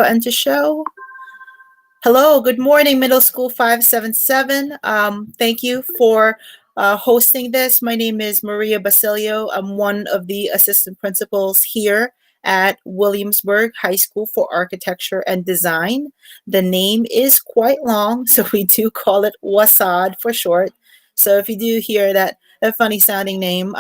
button to show. Hello, good morning, Middle School 577. Thank you for hosting this. My name is Maria Basilio. I'm one of the assistant principals here at Williamsburg High School for Architecture and Design. The name is quite long, so we do call it WHSAD for short. So if you do hear that funny sounding name,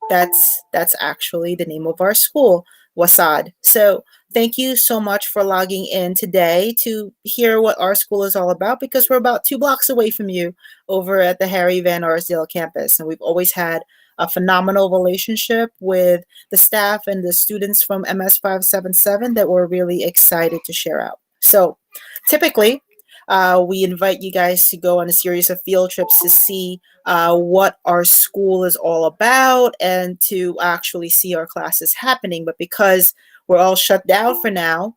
that's actually the name of our school, WHSAD. So thank you so much for logging in today to hear what our school is all about, because we're about 2 blocks away from you over at the Harry Van Arsdale campus. And we've always had a phenomenal relationship with the staff and the students from MS 577 that we're really excited to share out. So typically, we invite you guys to go on a series of field trips to see what our school is all about and to actually see our classes happening. But because we're all shut down for now,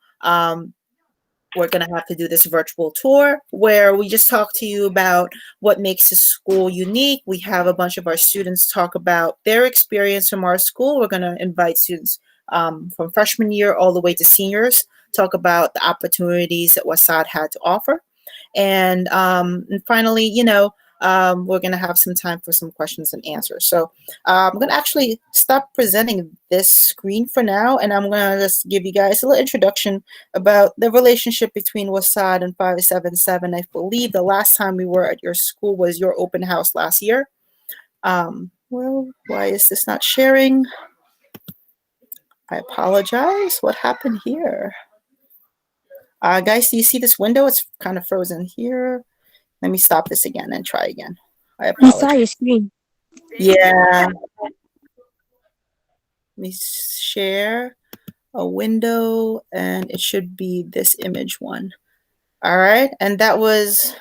we're going to have to do this virtual tour where we just talk to you about what makes the school unique. We have a bunch of our students talk about their experience from our school. We're going to invite students from freshman year all the way to seniors, talk about the opportunities that WHSAD had to offer. And finally, we're going to have some time for some questions and answers. So I'm going to actually stop presenting this screen for now, and I'm going to just give you guys a little introduction about the relationship between WHSAD and 577. I believe the last time we were at your school was your open house last year. Well, why is this not sharing? I apologize. What happened here? Guys, do you see this window? It's kind of frozen here. Let me stop this again and try again. I apologize. I saw your screen. Yeah. Let me share a window, and it should be this image one. All right. And that was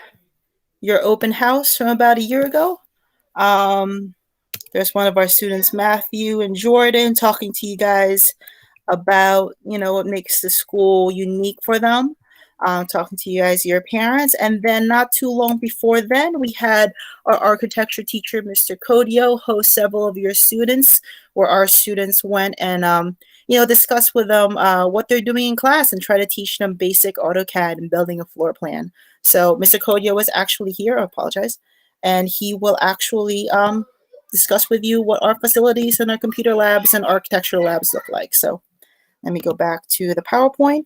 your open house from about a year ago. There's one of our students, Matthew and Jordan, talking to you guys about, what makes the school unique for them. Talking to you guys, your parents. And then not too long before then, we had our architecture teacher, Mr. Codio, host several of your students, where our students went and, discuss with them what they're doing in class and try to teach them basic AutoCAD and building a floor plan. So Mr. Codio was actually here, I apologize, and he will actually discuss with you what our facilities and our computer labs and architecture labs look like. So let me go back to the PowerPoint.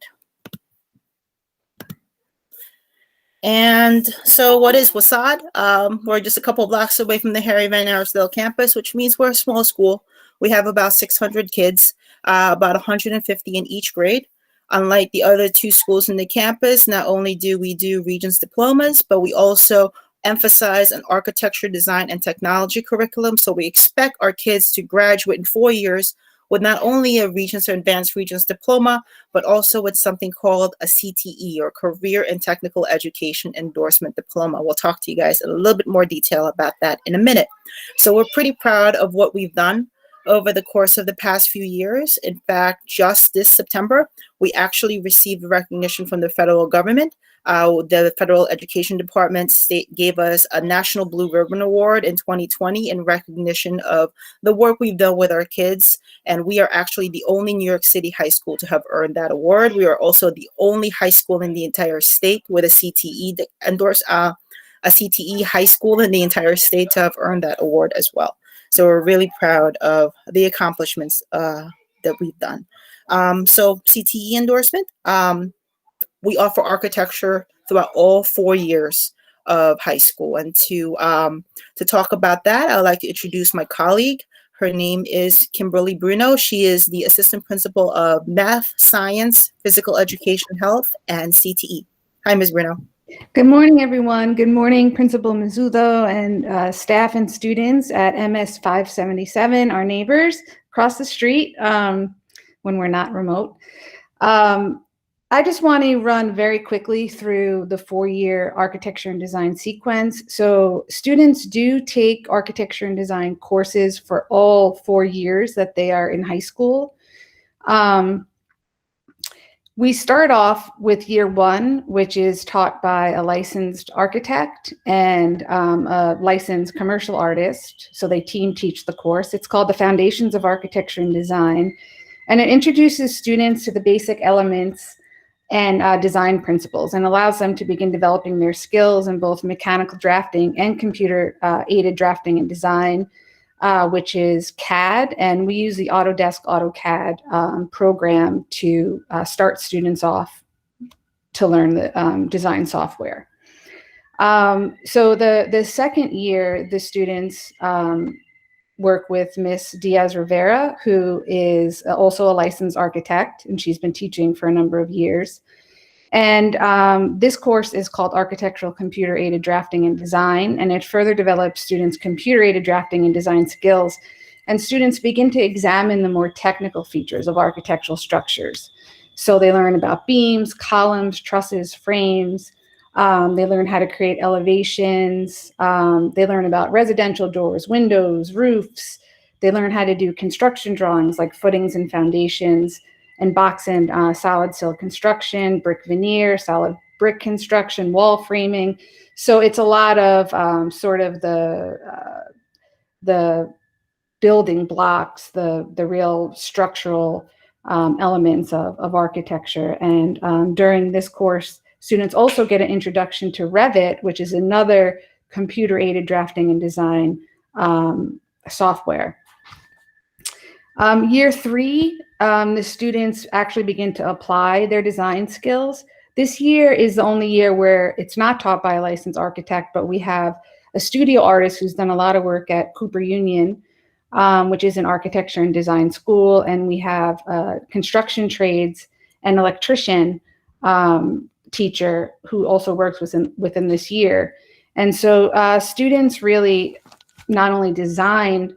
And so what is WHSAD? We're just a couple blocks away from the Harry Van Arsdale campus, which means we're a small school. We have about 600 kids, about 150 in each grade. Unlike the other 2 schools in the campus, not only do we do Regents diplomas, but we also emphasize an architecture, design, and technology curriculum. So we expect our kids to graduate in 4 years with not only a Regents or Advanced Regents diploma, but also with something called a CTE, or Career and Technical Education Endorsement Diploma. We'll talk to you guys in a little bit more detail about that in a minute. So we're pretty proud of what we've done over the course of the past few years. In fact, just this September, we actually received recognition from the federal government. The Federal Education Department gave us a National Blue Ribbon Award in 2020 in recognition of the work we've done with our kids. And we are actually the only New York City high school to have earned that award. We are also the only high school in the entire state with a CTE a CTE high school in the entire state to have earned that award as well. So we're really proud of the accomplishments that we've done. So CTE endorsement. We offer architecture throughout all 4 years of high school. And to talk about that, I'd like to introduce my colleague. Her name is Kimberly Bruno. She is the assistant principal of Math, Science, Physical Education, Health, and CTE. Hi, Ms. Bruno. Good morning, everyone. Good morning, Principal Mizuto and staff and students at MS 577, our neighbors across the street when we're not remote. I just want to run very quickly through the 4-year architecture and design sequence. So students do take architecture and design courses for all 4 years that they are in high school. We start off with year 1, which is taught by a licensed architect and a licensed commercial artist. So they team teach the course. It's called the Foundations of Architecture and Design. And it introduces students to the basic elements and design principles, and allows them to begin developing their skills in both mechanical drafting and computer aided drafting and design, which is CAD. And we use the Autodesk AutoCAD program to start students off to learn the design software. So the second year, the students work with Miss Diaz Rivera, who is also a licensed architect, and she's been teaching for a number of years. And this course is called Architectural Computer Aided Drafting and Design, and it further develops students' computer aided drafting and design skills. And students begin to examine the more technical features of architectural structures. So they learn about beams, columns, trusses, frames. They learn how to create elevations. They learn about residential doors, windows, roofs. They learn how to do construction drawings like footings and foundations, and box and solid sill construction, brick veneer, solid brick construction, wall framing. So it's a lot of sort of the building blocks, the real structural elements of architecture. And during this course, students also get an introduction to Revit, which is another computer-aided drafting and design software. Year 3, the students actually begin to apply their design skills. This year is the only year where it's not taught by a licensed architect, but we have a studio artist who's done a lot of work at Cooper Union, which is an architecture and design school, and we have construction trades and electrician teacher who also works within this year. And so students really not only design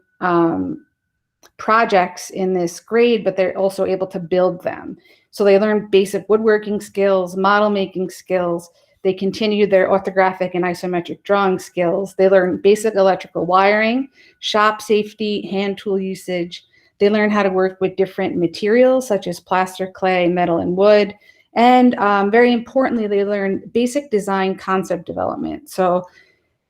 projects in this grade, but they're also able to build them. So they learn basic woodworking skills, model making skills. They continue their orthographic and isometric drawing skills. They learn basic electrical wiring, shop safety, hand tool usage. They learn how to work with different materials such as plaster, clay, metal, and wood. And very importantly, they learn basic design concept development. So,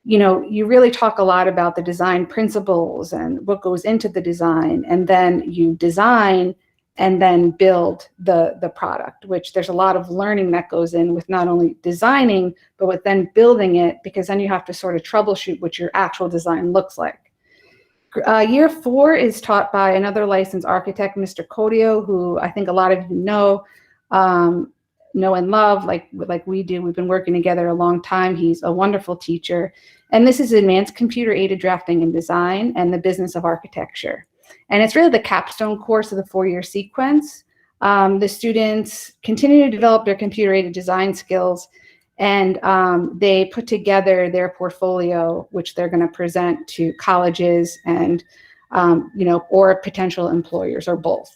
you know, you really talk a lot about the design principles and what goes into the design, and then you design and then build the product, which there's a lot of learning that goes in with not only designing, but with then building it, because then you have to sort of troubleshoot what your actual design looks like. Year 4 is taught by another licensed architect, Mr. Codio, who I think a lot of you know and love, like we do. We've been working together a long time. He's a wonderful teacher. And this is advanced computer aided drafting and design and the business of architecture. And it's really the capstone course of the 4-year sequence. The students continue to develop their computer aided design skills, and they put together their portfolio, which they're going to present to colleges and, or potential employers, or both.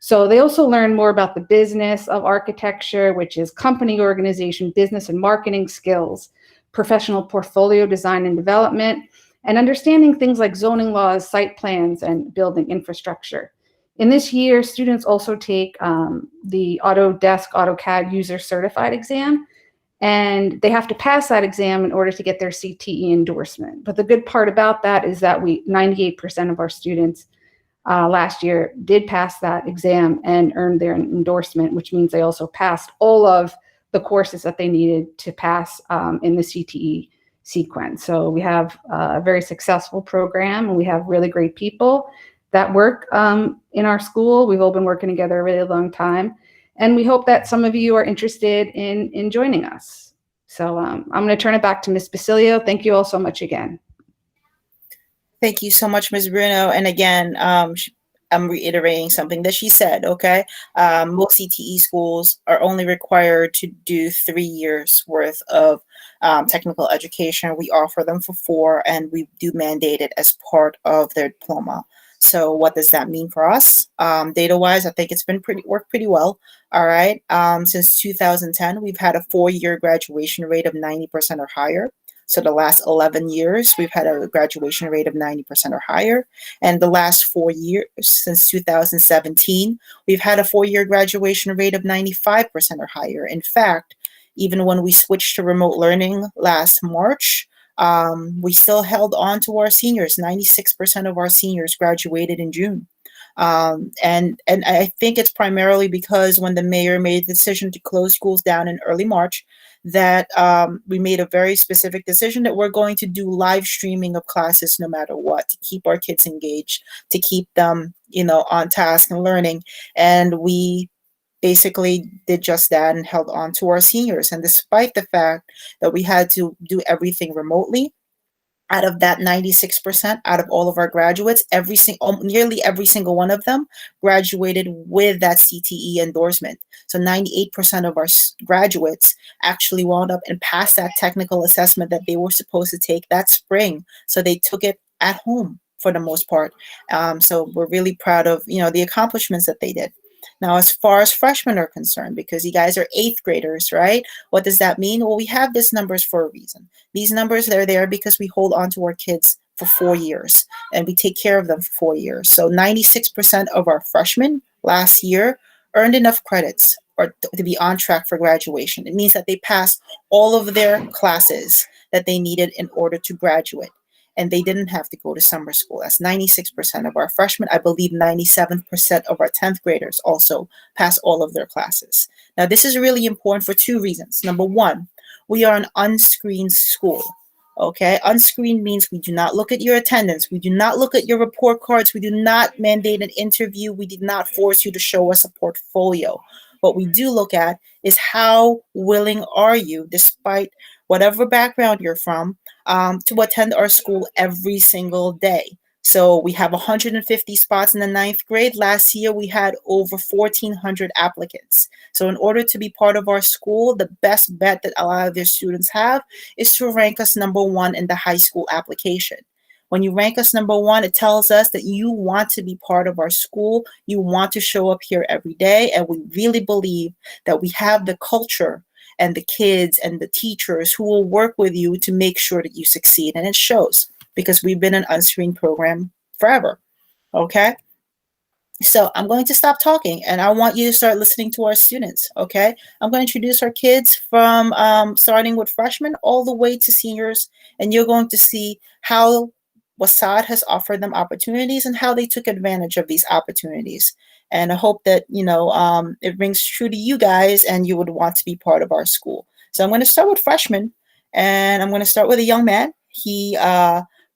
So they also learn more about the business of architecture, which is company organization, business and marketing skills, professional portfolio design and development, and understanding things like zoning laws, site plans, and building infrastructure. In this year, students also take the Autodesk AutoCAD user certified exam, and they have to pass that exam in order to get their CTE endorsement. But the good part about that is that 98% of our students last year did pass that exam and earned their endorsement, which means they also passed all of the courses that they needed to pass in the CTE sequence. So we have a very successful program, and we have really great people that work in our school. We've all been working together a really long time, and we hope that some of you are interested in joining us. So I'm going to turn it back to Ms. Basilio. Thank you all so much again. Thank you so much, Ms. Bruno. And again, I'm reiterating something that she said, okay? Most CTE schools are only required to do 3 years worth of technical education. We offer them for 4, and we do mandate it as part of their diploma. So what does that mean for us? Data-wise, I think it's been worked pretty well. All right. Since 2010, we've had a 4-year graduation rate of 90% or higher. So the last 11 years, we've had a graduation rate of 90% or higher. And the last 4 years, since 2017, we've had a 4-year graduation rate of 95% or higher. In fact, even when we switched to remote learning last March, we still held on to our seniors. 96% of our seniors graduated in June. And I think it's primarily because when the mayor made the decision to close schools down in early March, that we made a very specific decision that we're going to do live streaming of classes no matter what, to keep our kids engaged, to keep them, on task and learning. And we basically did just that and held on to our seniors. And despite the fact that we had to do everything remotely, out of that 96%, out of all of our graduates, nearly every single one of them graduated with that CTE endorsement. So 98% of our graduates actually wound up and passed that technical assessment that they were supposed to take that spring. So they took it at home for the most part. So we're really proud of, the accomplishments that they did. Now, as far as freshmen are concerned, because you guys are eighth graders, right? What does that mean? Well, we have these numbers for a reason. These numbers, they're there because we hold on to our kids for 4 years and we take care of them for 4 years. So 96% of our freshmen last year earned enough credits or to be on track for graduation. It means that they passed all of their classes that they needed in order to graduate. And they didn't have to go to summer school. That's 96% of our freshmen. I believe 97% of our 10th graders also pass all of their classes. Now, this is really important for two reasons. Number one, we are an unscreened school. Okay, unscreened means we do not look at your attendance. We do not look at your report cards. We do not mandate an interview. We did not force you to show us a portfolio. What we do look at is how willing are you, despite whatever background you're from, to attend our school every single day. So we have 150 spots in the ninth grade. Last year, we had over 1,400 applicants. So in order to be part of our school, the best bet that a lot of their students have is to rank us number one in the high school application. When you rank us number one, it tells us that you want to be part of our school. You want to show up here every day. And we really believe that we have the culture and the kids and the teachers who will work with you to make sure that you succeed. And it shows because we've been an unscreened program forever. Okay. So I'm going to stop talking and I want you to start listening to our students. Okay. I'm going to introduce our kids from starting with freshmen all the way to seniors. And you're going to see how WHSAD has offered them opportunities and how they took advantage of these opportunities. And I hope that, it rings true to you guys and you would want to be part of our school. So I'm going to start with freshmen and I'm going to start with a young man. He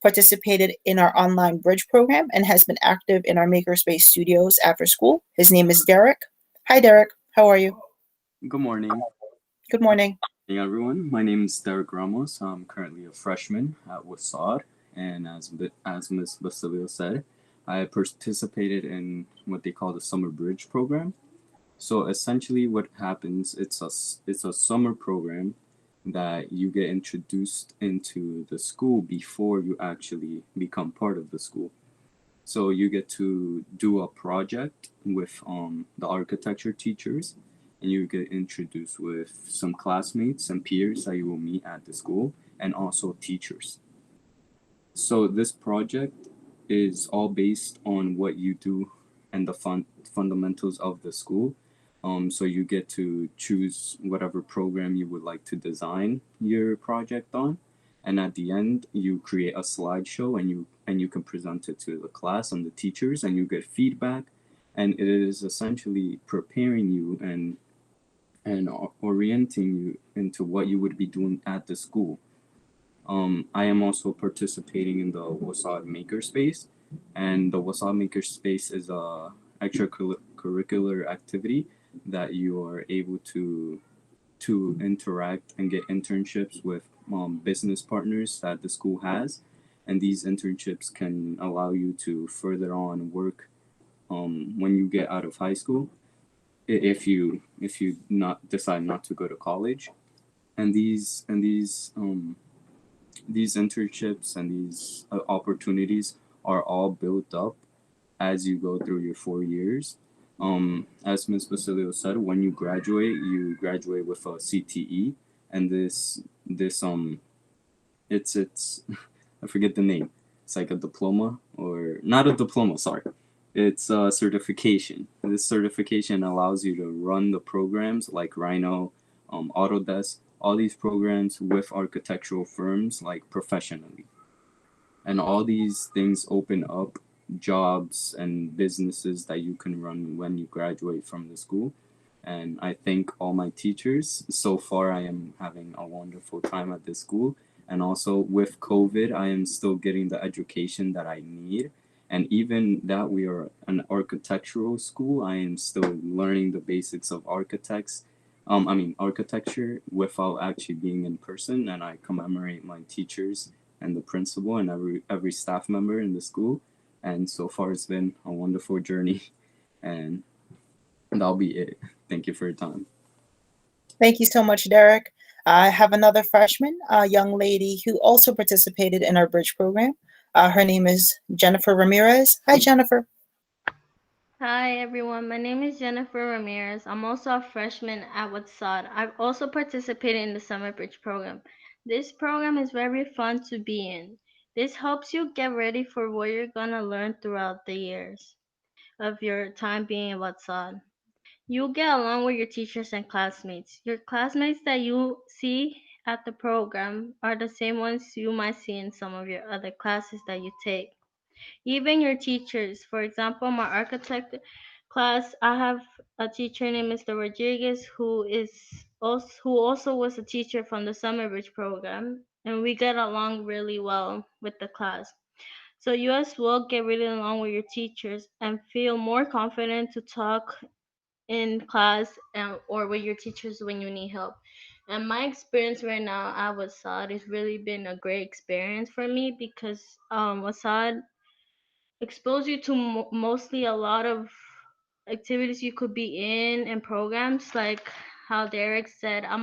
participated in our online bridge program and has been active in our Makerspace studios after school. His name is Derek. Hi, Derek. How are you? Good morning. Good morning. Good morning, everyone. My name is Derek Ramos. I'm currently a freshman at WHSAD. And as Ms. Basilio said, I participated in what they call the Summer Bridge program. So essentially what happens, it's a summer program that you get introduced into the school before you actually become part of the school. So you get to do a project with the architecture teachers, and you get introduced with some classmates and peers that you will meet at the school, and also teachers. So this project is all based on what you do and the fundamentals of the school. So you get to choose whatever program you would like to design your project on, and at the end you create a slideshow and you can present it to the class and the teachers, and you get feedback, and it is essentially preparing you and orienting you into what you would be doing at the school. I am also participating in the WHSAD Makerspace, and the WHSAD Makerspace is a extracurricular activity that you are able to interact and get internships with business partners that the school has, and these internships can allow you to further on work when you get out of high school, if you not decide not to go to college, and these internships and these opportunities are all built up as you go through your 4 years. As Ms. Basilio said, when you graduate with a CTE, and it's I forget the name. It's like a diploma, or not a diploma. Sorry, it's a certification. And this certification allows you to run the programs like Rhino, Autodesk, all these programs with architectural firms like professionally. And all these things open up jobs and businesses that you can run when you graduate from the school. And I thank all my teachers. So far, I am having a wonderful time at this school. And also with COVID, I am still getting the education that I need. And even that we are an architectural school, I am still learning the basics of architecture without actually being in person. And I commemorate my teachers and the principal and every staff member in the school. And so far, it's been a wonderful journey. And that'll be it. Thank you for your time. Thank you so much, Derek. I have another freshman, a young lady who also participated in our bridge program. Her name is Jennifer Ramirez. Hi, Jennifer. Hi everyone, my name is Jennifer Ramirez. I'm also a freshman at WHSAD. I've also participated in the Summer Bridge program. This program is very fun to be in. This helps you get ready for what you're gonna learn throughout the years of your time being at WHSAD. You'll get along with your teachers and classmates. Your classmates that you see at the program are the same ones you might see in some of your other classes that you take. Even your teachers. For example, my architect class, I have a teacher named Mr. Rodriguez who also was a teacher from the Summer Bridge program, and we get along really well with the class. So you as well get really along with your teachers and feel more confident to talk in class or with your teachers when you need help. And my experience right now at Wasad has really been a great experience for me because Wasad expose you to mostly a lot of activities you could be in and programs like how Derek said. I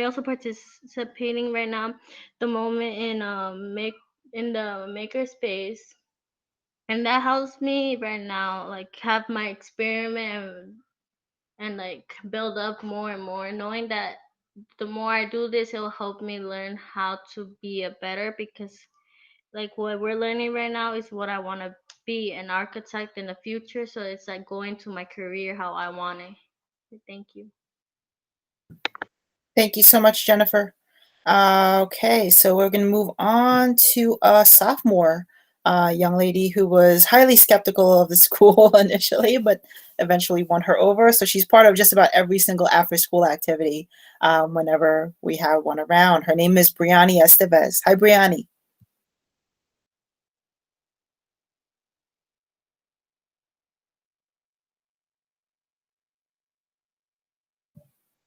also participating right now the moment in the maker space, and that helps me right now like have my experiment and like build up more and more, knowing that the more I do this, it will help me learn how to be a better, because like what we're learning right now is what I want to be, an architect in the future. So it's like going to my career how I want it. Thank you. Thank you so much, Jennifer. Okay, so we're going to move on to a sophomore young lady who was highly skeptical of the school initially, but eventually won her over. So she's part of just about every single after-school activity whenever we have one around. Her name is Briani Estevez. Hi, Briani.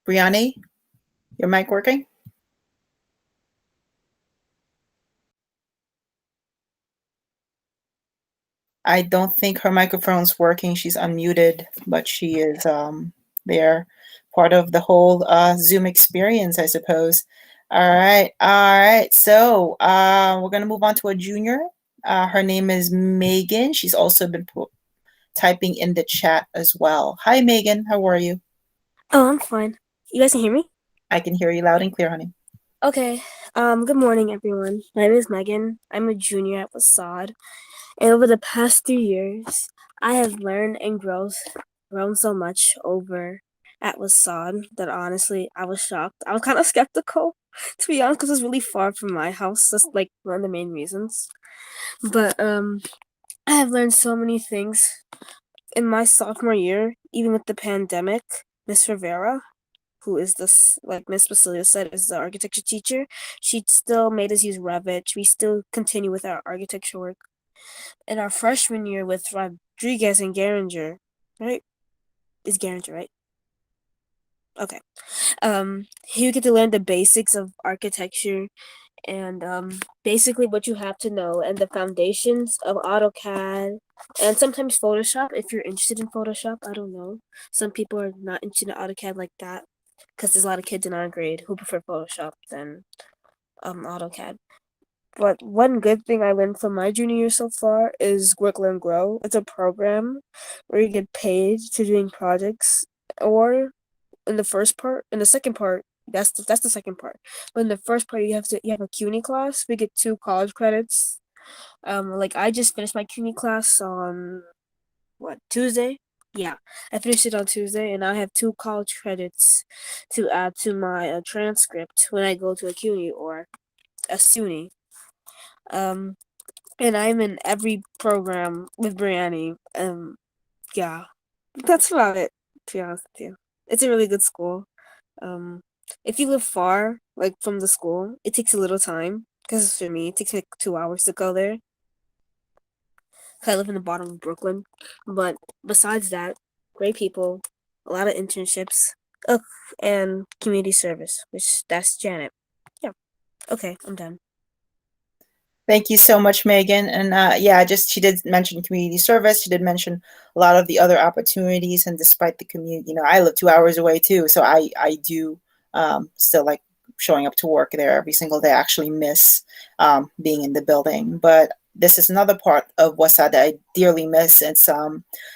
Briani, your mic working? I don't think her microphone's working. She's unmuted, but she is there, part of the whole Zoom experience, I suppose. All right, all right. So we're gonna move on to a junior. Her name is Megan. She's also been typing in the chat as well. Hi, Megan. How are you? Oh, I'm fine. You guys can hear me? I can hear you loud and clear, honey. Okay. Good morning, everyone. My name is Megan. I'm a junior at WSAD. And over the past 3 years, I have learned and grown so much over at WSAD that honestly, I was shocked. I was kind of skeptical, to be honest, because it's really far from my house. That's like one of the main reasons. But I have learned so many things in my sophomore year, even with the pandemic. Miss Rivera, who is this, like Miss Basilia said, is the architecture teacher. She still made us use Revit. We still continue with our architecture work. In our freshman year with Rodriguez and Garinger, right? Is Garinger, right? Okay. Here you get to learn the basics of architecture and basically what you have to know and the foundations of AutoCAD and sometimes Photoshop if you're interested in Photoshop. I don't know. Some people are not interested in AutoCAD like that because there's a lot of kids in our grade who prefer Photoshop than AutoCAD. But one good thing I learned from my junior year so far is Work, Learn, Grow. It's a program where you get paid to doing projects, or in the second part, that's the second part. But in the first part, you have a CUNY class. We get 2 college credits. Like I just finished my CUNY class on Tuesday. Yeah, I finished it on Tuesday, and I have 2 college credits to add to my transcript when I go to a CUNY or a SUNY. Um, and I'm in every program with Brianni. Yeah, that's about it. To be honest with you, it's a really good school. Um, if you live far, like from the school, it takes a little time. Because for me, it takes like 2 hours to go there. 'Cause I live in the bottom of Brooklyn. But besides that, great people, a lot of internships, oh, and community service, which that's Janet. Yeah. Okay, I'm done. Thank you so much, Megan. And yeah, just she did mention community service. She did mention a lot of the other opportunities. And despite the commute, I live 2 hours away too, so I do still like showing up to work there every single day. I actually miss being in the building, but this is another part of WHSAD that I dearly miss. It's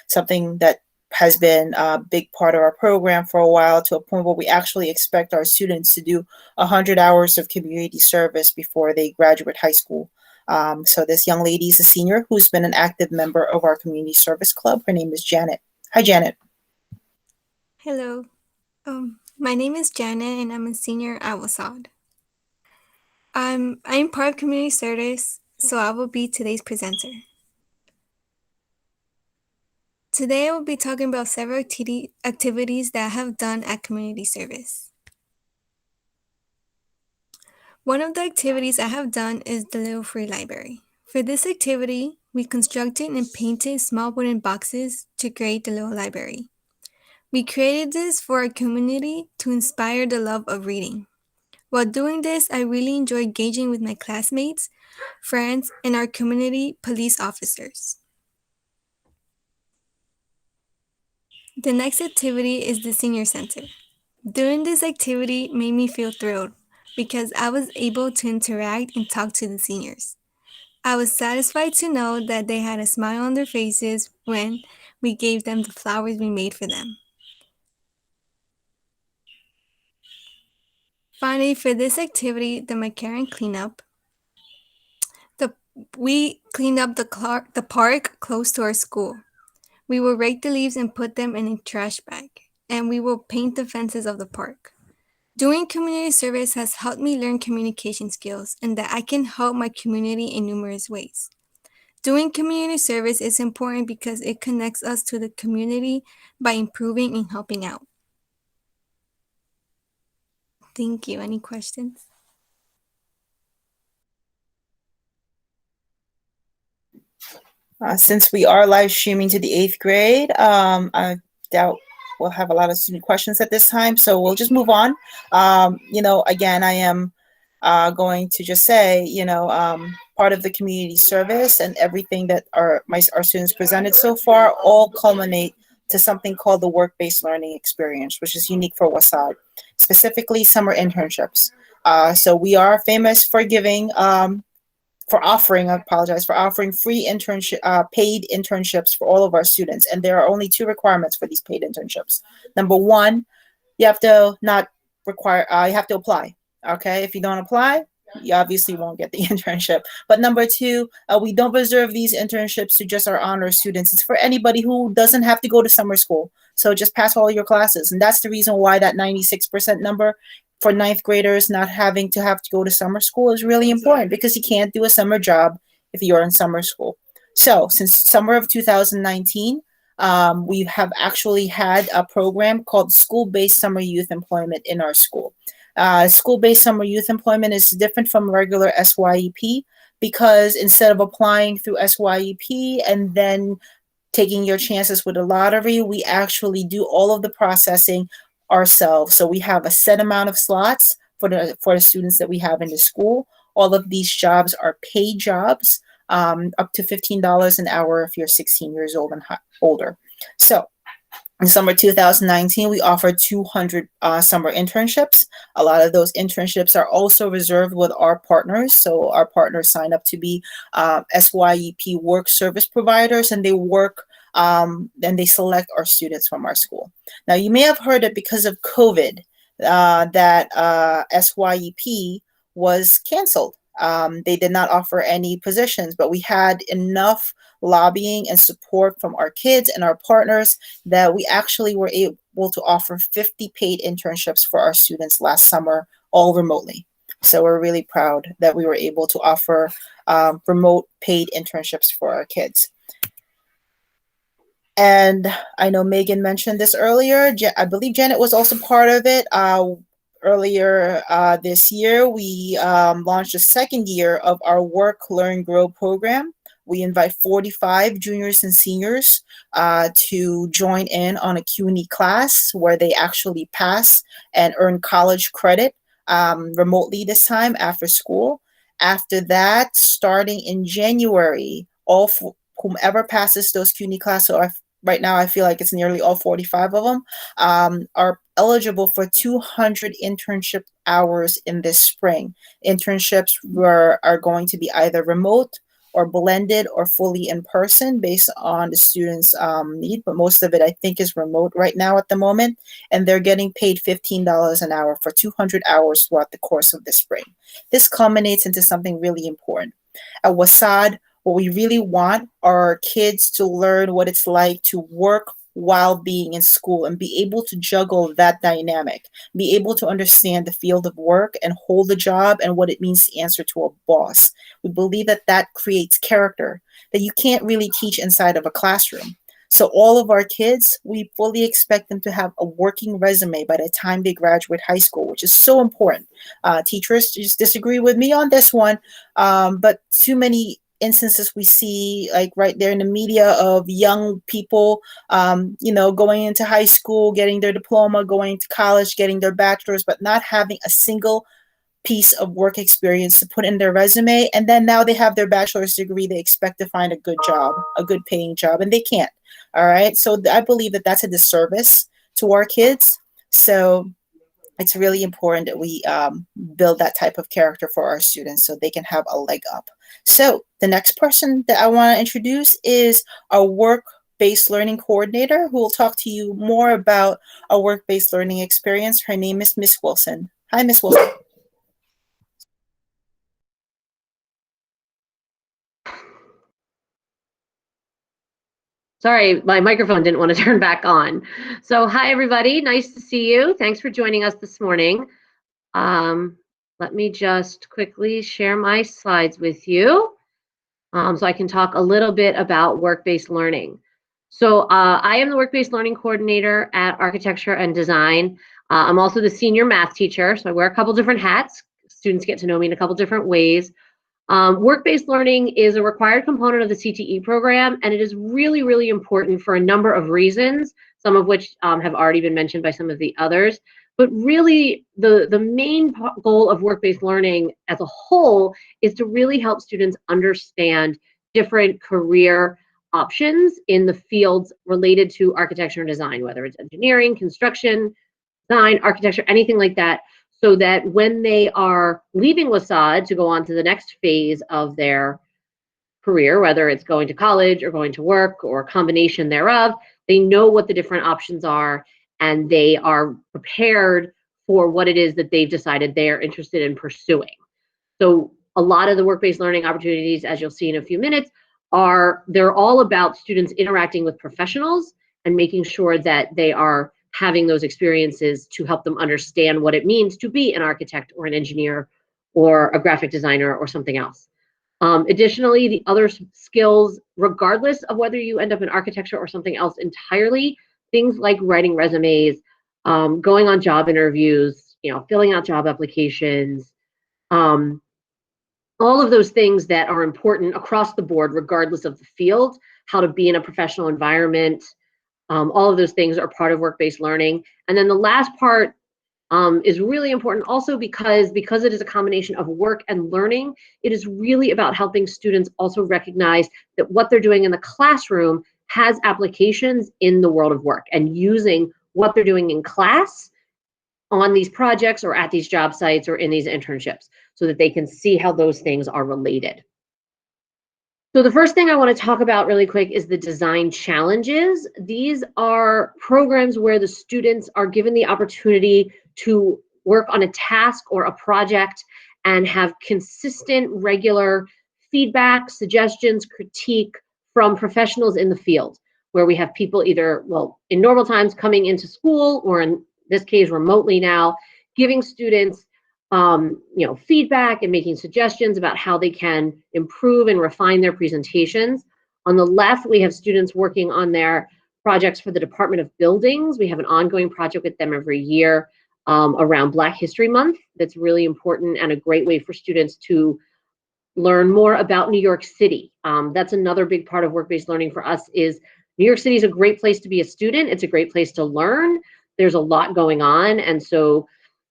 something that has been a big part of our program for a while, to a point where we actually expect our students to do 100 hours of community service before they graduate high school. So this young lady is a senior who's been an active member of our community service club. Her name is Janet. Hi, Janet. Hello. My name is Janet and I'm a senior at WHSAD. I'm part of community service, so I will be today's presenter. Today I will be talking about several activities that I have done at community service. One of the activities I have done is the Little Free Library. For this activity, we constructed and painted small wooden boxes to create the little library. We created this for our community to inspire the love of reading. While doing this, I really enjoy engaging with my classmates, friends, and our community police officers. The next activity is the Senior Center. Doing this activity made me feel thrilled because I was able to interact and talk to the seniors. I was satisfied to know that they had a smile on their faces when we gave them the flowers we made for them. Finally, for this activity, the McCarran cleanup, we cleaned up the park close to our school. We will rake the leaves and put them in a trash bag, and we will paint the fences of the park. Doing community service has helped me learn communication skills and that I can help my community in numerous ways. Doing community service is important because it connects us to the community by improving and helping out. Thank you. Any questions? Since we are live streaming to the 8th grade, I doubt we'll have a lot of student questions at this time, so we'll just move on. Again, I am going to just say, part of the community service and everything that our students presented so far all culminate to something called the work-based learning experience, which is unique for WHSAD, specifically summer internships. So we are famous for offering free internship, paid internships for all of our students. And there are only 2 requirements for these paid internships. Number 1, you have to apply. Okay, if you don't apply, you obviously won't get the internship. But number 2, we don't reserve these internships to just our honor students. It's for anybody who doesn't have to go to summer school. So just pass all your classes. And that's the reason why that 96% number for 9th graders not having to go to summer school is really important, because you can't do a summer job if you're in summer school. So since summer of 2019, we have actually had a program called School-Based Summer Youth Employment in our school. School-based summer youth employment is different from regular SYEP, because instead of applying through SYEP and then taking your chances with a lottery, we actually do all of the processing ourselves. So we have a set amount of slots for the students that we have in the school. All of these jobs are paid jobs, up to $15 an hour if you're 16 years old and older. So in summer 2019, we offered 200 summer internships. A lot of those internships are also reserved with our partners. So our partners sign up to be SYEP work service providers, and they work and they select our students from our school. Now, you may have heard that because of COVID, that SYEP was canceled. They did not offer any positions, but we had enough lobbying and support from our kids and our partners that we actually were able to offer 50 paid internships for our students last summer, all remotely. So we're really proud that we were able to offer remote paid internships for our kids. And I know Megan mentioned this earlier. I believe Janet was also part of it. Earlier this year, we launched the second year of our Work, Learn, Grow program. We invite 45 juniors and seniors to join in on a CUNY class where they actually pass and earn college credit remotely this time after school. After that, starting in January, whomever passes those CUNY classes, so right now I feel like it's nearly all 45 of them, are eligible for 200 internship hours in this spring. Internships are going to be either remote or blended or fully in person based on the students' need, but most of it I think is remote right now at the moment, and they're getting paid $15 an hour for 200 hours throughout the course of the spring. This culminates into something really important. At WHSAD, what we really want are our kids to learn what it's like to work while being in school and be able to juggle that dynamic, be able to understand the field of work and hold a job and what it means to answer to a boss. We believe that that creates character that you can't really teach inside of a classroom. So all of our kids, we fully expect them to have a working resume by the time they graduate high school, which is so important. Teachers just disagree with me on this one, but too many instances we see like right there in the media of young people going into high school, getting their diploma, going to college, getting their bachelor's, but not having a single piece of work experience to put in their resume. And then now they have their bachelor's degree, they expect to find a good job, a good paying job, and they can't. All right, so I believe that that's a disservice to our kids. So it's really important that we build that type of character for our students so they can have a leg up. So the next person that I want to introduce is our work-based learning coordinator, who will talk to you more about our work-based learning experience. Her name is Miss Wilson. Hi, Miss Wilson. Sorry, my microphone didn't want to turn back on. So hi, everybody. Nice to see you. Thanks for joining us this morning. Let me just quickly share my slides with you so I can talk a little bit about work-based learning. So I am the work-based learning coordinator at Architecture and Design. I'm also the senior math teacher, so I wear a couple different hats. Students get to know me in a couple different ways. Work-based learning is a required component of the CTE program, and it is really, really important for a number of reasons, some of which have already been mentioned by some of the others. But really, the main goal of work-based learning as a whole is to really help students understand different career options in the fields related to architecture and design, whether it's engineering, construction, design, architecture, anything like that, so that when they are leaving WHSAD to go on to the next phase of their career, whether it's going to college or going to work or a combination thereof, they know what the different options are and they are prepared for what it is that they've decided they are interested in pursuing. So a lot of the work-based learning opportunities, as you'll see in a few minutes, they're all about students interacting with professionals and making sure that they are having those experiences to help them understand what it means to be an architect or an engineer or a graphic designer or something else. Additionally, the other skills, regardless of whether you end up in architecture or something else entirely, things like writing resumes, going on job interviews, filling out job applications, all of those things that are important across the board, regardless of the field, how to be in a professional environment, all of those things are part of work-based learning. And then the last part is really important also because it is a combination of work and learning. It is really about helping students also recognize that what they're doing in the classroom has applications in the world of work, and using what they're doing in class on these projects or at these job sites or in these internships so that they can see how those things are related. So the first thing I want to talk about really quick is the design challenges. These are programs where the students are given the opportunity to work on a task or a project and have consistent, regular feedback, suggestions, critique from professionals in the field, where we have people either, well, in normal times coming into school, or in this case remotely now, giving students feedback and making suggestions about how they can improve and refine their presentations. On the left, we have students working on their projects for the Department of Buildings. We have an ongoing project with them every year around Black History Month. That's really important and a great way for students to learn more about New York City. That's another big part of work-based learning for us is New York City is a great place to be a student. It's a great place to learn. There's a lot going on. And so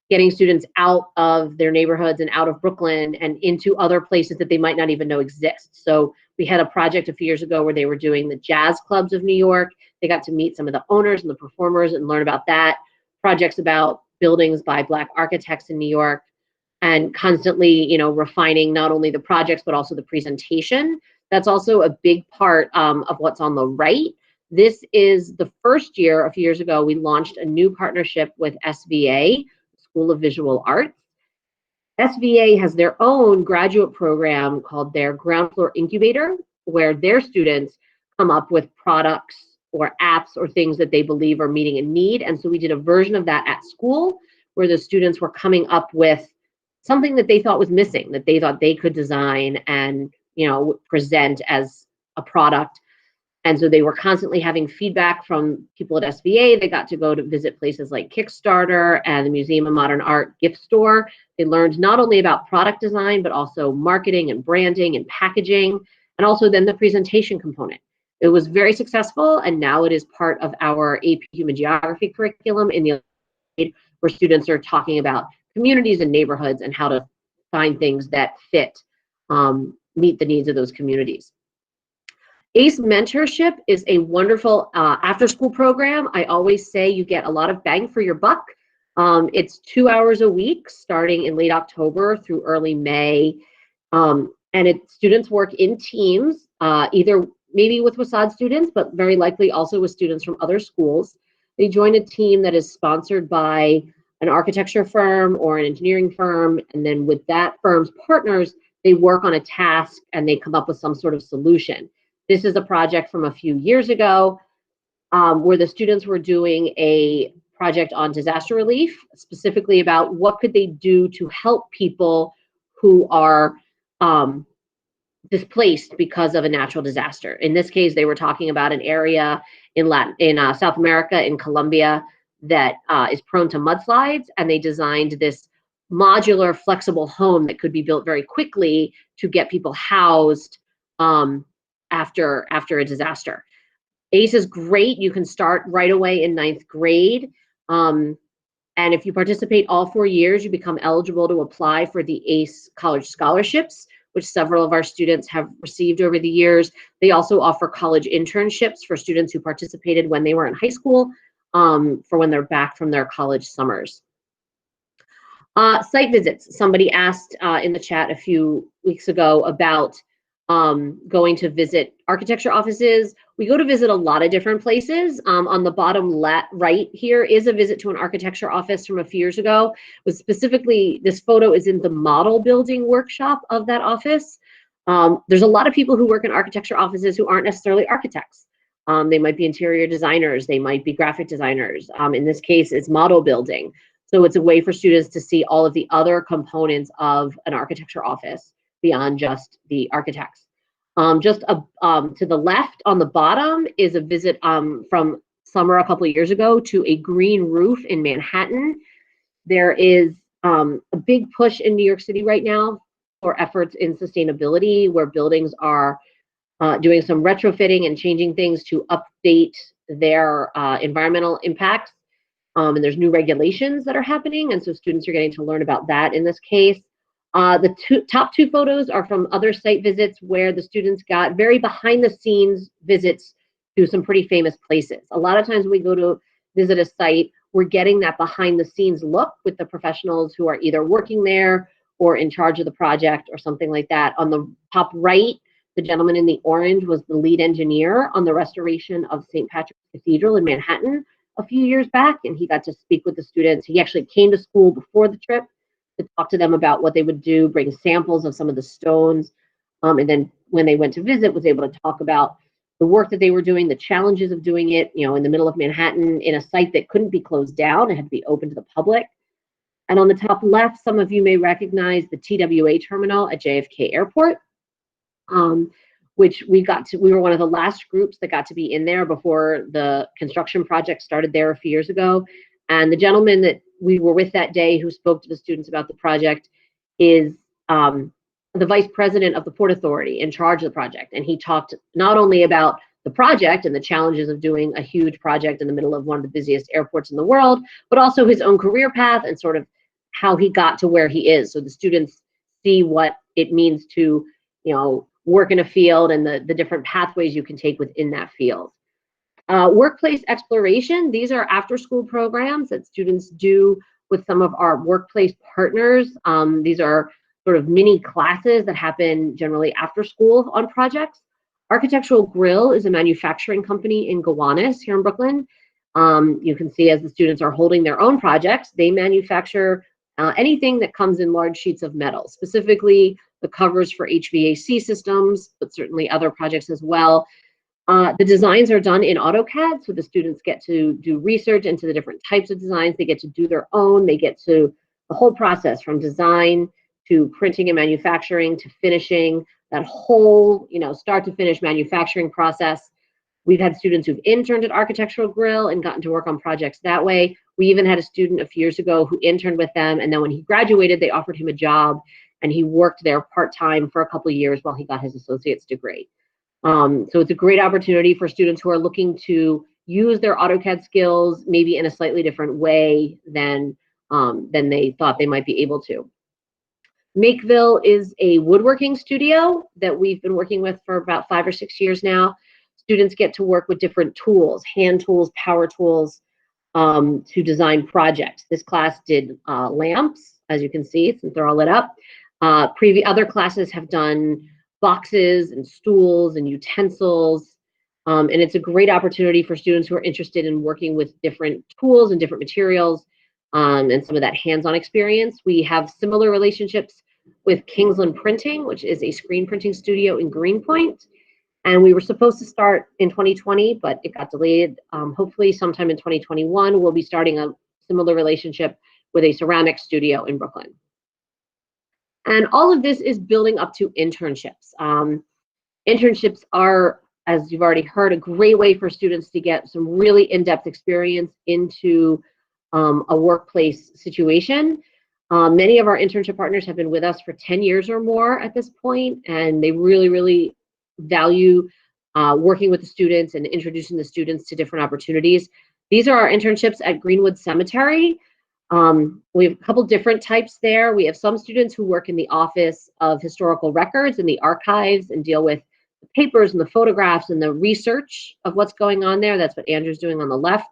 getting students out of their neighborhoods and out of Brooklyn and into other places that they might not even know exist. So we had a project a few years ago where they were doing the jazz clubs of New York. They got to meet some of the owners and the performers and learn about that. Projects about buildings by Black architects in New York, and constantly, refining not only the projects, but also the presentation. That's also a big part of what's on the right. This is the first year, a few years ago, we launched a new partnership with SVA, School of Visual Arts. SVA has their own graduate program called their Ground Floor Incubator, where their students come up with products or apps or things that they believe are meeting a need. And so we did a version of that at school where the students were coming up with something that they thought was missing, that they thought they could design and present as a product. And so they were constantly having feedback from people at SVA. They got to go to visit places like Kickstarter and the Museum of Modern Art gift store. They learned not only about product design, but also marketing and branding and packaging, and also then the presentation component. It was very successful, and now it is part of our AP Human Geography curriculum in the where students are talking about communities and neighborhoods and how to find things that fit, meet the needs of those communities. ACE Mentorship is a wonderful after-school program. I always say you get a lot of bang for your buck. It's 2 hours a week, starting in late October through early May. And students work in teams, either maybe with WHSAD students, but very likely also with students from other schools. They join a team that is sponsored by an architecture firm or an engineering firm, and then with that firm's partners, they work on a task and they come up with some sort of solution. This is a project from a few years ago where the students were doing a project on disaster relief, specifically about what could they do to help people who are displaced because of a natural disaster. In this case, they were talking about an area in South America, in Colombia, that is prone to mudslides, and they designed this modular, flexible home that could be built very quickly to get people housed after a disaster. ACE is great. You can start right away in 9th grade. And if you participate all 4 years, you become eligible to apply for the ACE college scholarships, which several of our students have received over the years. They also offer college internships for students who participated when they were in high school, for when they're back from their college summers. Site visits. Somebody asked in the chat a few weeks ago about going to visit architecture offices. We go to visit a lot of different places. On the bottom right here is a visit to an architecture office from a few years ago. It was specifically, this photo is in the model building workshop of that office. There's a lot of people who work in architecture offices who aren't necessarily architects. They might be interior designers, they might be graphic designers. In this case, it's model building. So it's a way for students to see all of the other components of an architecture office beyond just the architects. To the left on the bottom is a visit from summer a couple of years ago to a green roof in Manhattan. There is a big push in New York City right now for efforts in sustainability, where buildings are doing some retrofitting and changing things to update their environmental impacts. And there's new regulations that are happening, and so students are getting to learn about that in this case. The top two photos are from other site visits where the students got very behind the scenes visits to some pretty famous places. A lot of times when we go to visit a site, we're getting that behind the scenes look with the professionals who are either working there or in charge of the project or something like that. On the top right, the gentleman in the orange was the lead engineer on the restoration of St. Patrick's Cathedral in Manhattan a few years back, and he got to speak with the students. He actually came to school before the trip to talk to them about what they would do, bring samples of some of the stones, and then when they went to visit, was able to talk about the work that they were doing, the challenges of doing it, in the middle of Manhattan in a site that couldn't be closed down. It had to be open to the public. And on the top left, some of you may recognize the TWA terminal at JFK Airport, which we were one of the last groups that got to be in there before the construction project started there a few years ago. And the gentleman that we were with that day who spoke to the students about the project is the vice president of the Port Authority in charge of the project. And he talked not only about the project and the challenges of doing a huge project in the middle of one of the busiest airports in the world, but also his own career path and sort of how he got to where he is. So the students see what it means to, work in a field and the different pathways you can take within that field. Workplace exploration, these are after-school programs that students do with some of our workplace partners. These are sort of mini classes that happen generally after school on projects. Architectural Grill is a manufacturing company in Gowanus here in Brooklyn. You can see as the students are holding their own projects, they manufacture anything that comes in large sheets of metal, specifically the covers for HVAC systems, but certainly other projects as well. The designs are done in AutoCAD, so the students get to do research into the different types of designs. They get to do their own. They get to the whole process from design to printing and manufacturing to finishing, that whole, start to finish manufacturing process. We've had students who've interned at Architectural Grill and gotten to work on projects that way. We even had a student a few years ago who interned with them, and then when he graduated, they offered him a job, and he worked there part-time for a couple of years while he got his associate's degree. So it's a great opportunity for students who are looking to use their AutoCAD skills maybe in a slightly different way than they thought they might be able to. Makeville is a woodworking studio that we've been working with for about 5 or 6 years now. Students get to work with different tools, hand tools, power tools, to design projects. This class did lamps, as you can see, since they're all lit up. Other classes have done boxes and stools and utensils. And it's a great opportunity for students who are interested in working with different tools and different materials and some of that hands-on experience. We have similar relationships with Kingsland Printing, which is a screen printing studio in Greenpoint. And we were supposed to start in 2020, but it got delayed. Hopefully sometime in 2021, we'll be starting a similar relationship with a ceramic studio in Brooklyn. And all of this is building up to internships. Internships are, as you've already heard, a great way for students to get some really in-depth experience into a workplace situation. Many of our internship partners have been with us for 10 years or more at this point, and they really, really value working with the students and introducing the students to different opportunities. These are our internships at Greenwood Cemetery. We have a couple different types there. We have some students who work in the Office of Historical Records and the archives and deal with the papers and the photographs and the research of what's going on there. That's what Andrew's doing on the left.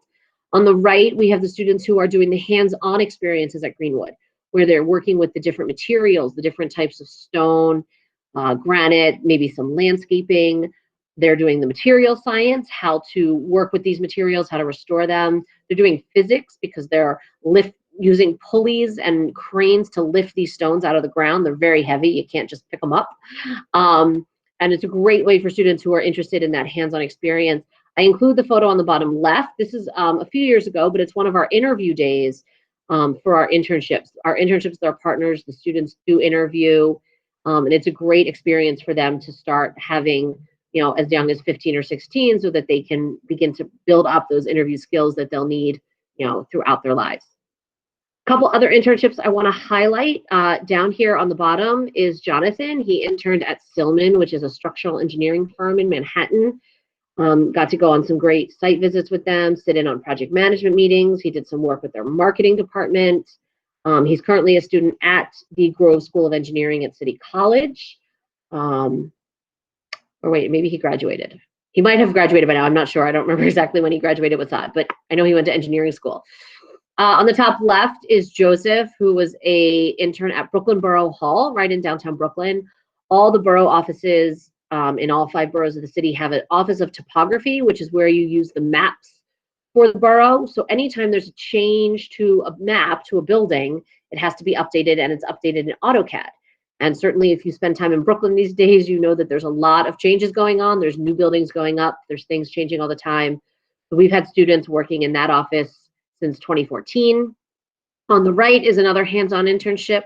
On the right, we have the students who are doing the hands-on experiences at Greenwood, where they're working with the different materials, the different types of stone, granite, maybe some landscaping. They're doing the material science, how to work with these materials, how to restore them. They're doing physics because they're using pulleys and cranes to lift these stones out of the ground. They're very heavy. You can't just pick them up. And it's a great way for students who are interested in that hands-on experience. I include the photo on the bottom left. This is a few years ago, but it's one of our interview days for our internships. Our internships with our partners, the students do interview, and it's a great experience for them to start having, as young as 15 or 16, so that they can begin to build up those interview skills that they'll need, throughout their lives. A couple other internships I want to highlight down here on the bottom is Jonathan. He interned at Silman, which is a structural engineering firm in Manhattan. Got to go on some great site visits with them, sit in on project management meetings. He did some work with their marketing department. He's currently a student at the Grove School of Engineering at City College. Or wait, maybe he graduated. He might have graduated by now. I'm not sure. I don't remember exactly when he graduated with WHSAD, but I know he went to engineering school. On the top left is Joseph, who was a intern at Brooklyn Borough Hall, right in downtown Brooklyn. All the borough offices in all 5 boroughs of the city have an office of topography, which is where you use the maps for the borough. So anytime there's a change to a map, to a building, it has to be updated, and it's updated in AutoCAD. And certainly if you spend time in Brooklyn these days, you know that there's a lot of changes going on. There's new buildings going up. There's things changing all the time. So we've had students working in that office since 2014. On the right is another hands-on internship.